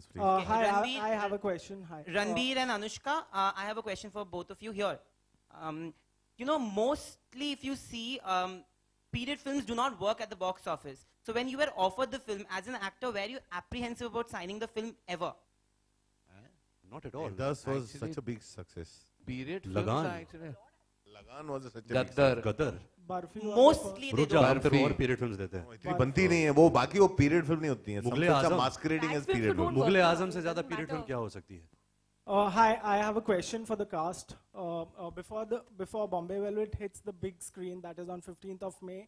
please. Hi, Ranveer, I have a question. Hi. Ranveer and Anushka, I have a question for both of you here. Mostly if you see, period films do not work at the box office. So when you were offered the film, as an actor, were you apprehensive about signing the film ever? Not at all. Devadas was Actually, such a big success. Period films Lagan. are actually Lagan was such a big Gaddar. Gadar. Barfi was Mostly they रुजा don't. हम फिर बर्फी। और period films देते हैं. इतनी बनती नहीं है वो, बाकी वो पीरियड फिल्म नहीं होती है. Mughal e Some films are Azam. masquerading as Black films period don't film. work. Mughal e now. आजम से ज्यादा Doesn't पीरियड फिल्म matter. क्या हो सकती है? Hi, I have a question for the cast. Before Bombay Velvet hits the big screen, that is on 15th of May,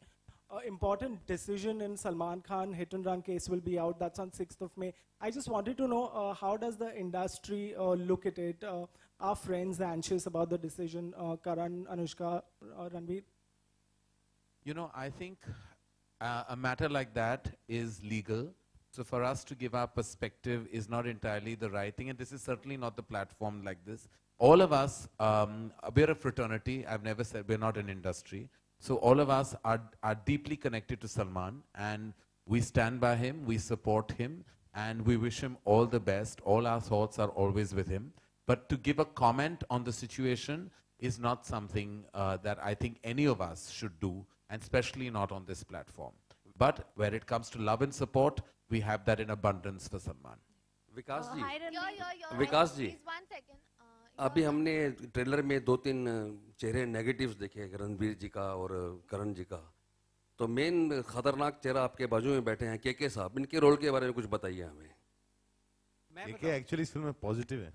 important decision in Salman Khan Hit and Run case will be out. That's on 6th of May. I just wanted to know how does the industry look at it? Are friends anxious about the decision? Karan, Anushka, Ranveer? You know, I think a matter like that is legal. So for us to give our perspective is not entirely the right thing, and this is certainly not the platform like this. All of us, we're a fraternity. I've never said we're not an industry. So all of us are deeply connected to Salman, and we stand by him, we support him, and we wish him all the best. All our thoughts are always with him. But to give a comment on the situation is not something that I think any of us should do, and especially not on this platform. But where it comes to love and support, we have that in abundance for Salman. Vikas ji, Hi, Ranveer. Vikas ji, Please, 1 second. अभी हमने trailer में 2-3 चेहरे negatives देखे, रणवीर जी का और करण जी का. तो main खतरनाक चेहरा आपके बाजू में बैठे हैं के साहब. इनके रोल के बारे में कुछ बताइए हमें. के एक्चुअली इस फिल्म में पॉजिटिव है.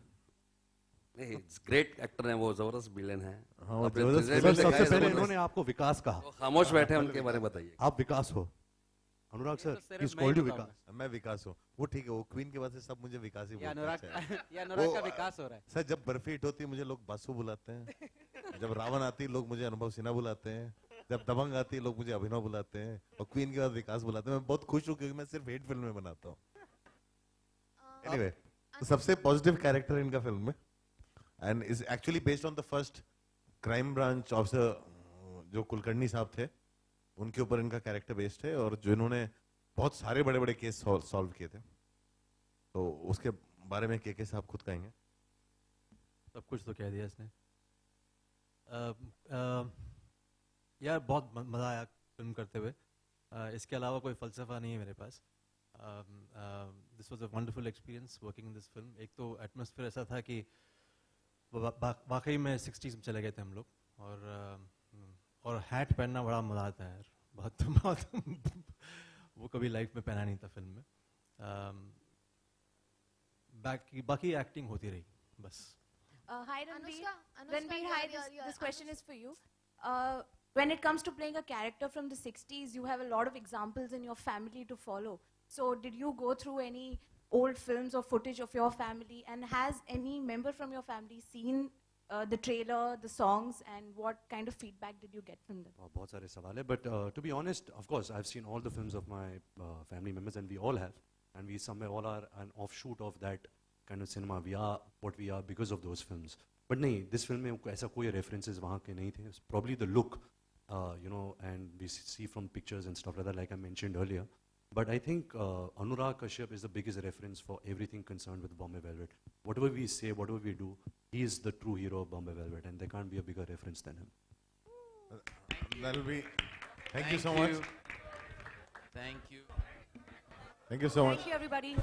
नहीं, ग्रेट एक्टर हैं वो, जबरदस्त विलेन हैं. हाँ, वो आपने जबरदस्त ट्रेलर में सबसे दिखाया, पहले जबरदस्त. इन्होंने आपको विकास कहा. वो खामोश बैठे हैं, उनके बारे में बताइए. आप विकास हो. अनुराग सर, सिर्फ he's मैं called ही you बताऊंगा. विकास. मैं विकास हूँ. वो ठीक है, वो क्वीन के बाद से सब मुझे विकास ही ये बोलते अनुराग हैं. ये अनुराग का वो, विकास हो रहा है. सर जब बर्फी हिट होती है मुझे लोग बासु बुलाते हैं. जब रावण आती है लोग मुझे अनुभव सिन्हा बुलाते हैं. जब दबंग आती है लोग मुझे अभिनव बुलाते हैं. और क्वीन के बाद विकास बुलाते हैं. मैं बहुत खुश हूँ क्योंकि मैं सिर्फ हिट फिल्म में बनाता हूँ. एनीवे, तो सबसे पॉजिटिव कैरेक्टर इनका फिल्म में, and is actually based on the first crime branch officer जो कुलकर्णी साहब थे, उनके ऊपर इनका कैरेक्टर बेस्ड है. और जो इन्होंने बहुत सारे बड़े बड़े केस सॉल्व किए थे, तो उसके बारे में के साहब खुद कहेंगे. सब कुछ तो कह दिया इसने. यार बहुत मज़ा आया फिल्म करते हुए. इसके अलावा कोई फ़लसफ़ा नहीं है मेरे पास. This was a wonderful experience working in this film. एक तो एटमॉस्फेयर ऐसा था कि वाकई में 60s में चले गए थे हम लोग. और हैट पहनना बड़ा मज़ा आता है यार. बहुत वो कभी लाइफ में पहना नहीं था फिल्म में. बाकी एक्टिंग होती रही बस. Hi, Ranveer. Anushka, Ranveer, hi, yeah. this question is for you. When it comes to playing a character from the 60s, you have a lot of examples in your family to follow. So did you go through any old films or footage of your family? And has any member from your family seen the trailer, the songs, and what kind of feedback did you get from them? बहुत सारे सवाल है, but to be honest, of course, I've seen all the films of my family members, and we all have, and we somewhere all are an offshoot of that kind of cinema. We are what we are because of those films. But नहीं, this film में ऐसा कोई references वहाँ के नहीं थे. It's probably the look, and we see from pictures and stuff like that, like I mentioned earlier. But I think Anurag Kashyap is the biggest reference for everything concerned with Bombay Velvet. Whatever we say, whatever we do, he is the true hero of Bombay Velvet, and there can't be a bigger reference than him. That'll be. Thank you so much. Thank you. Thank you so much. Thank you, everybody.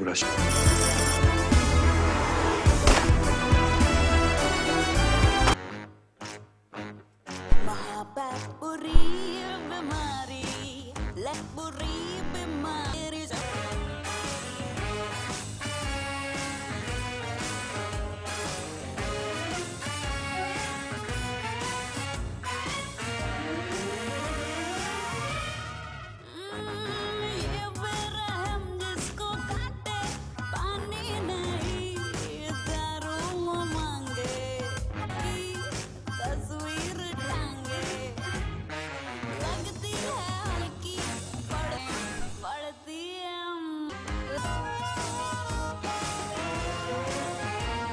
रुराश।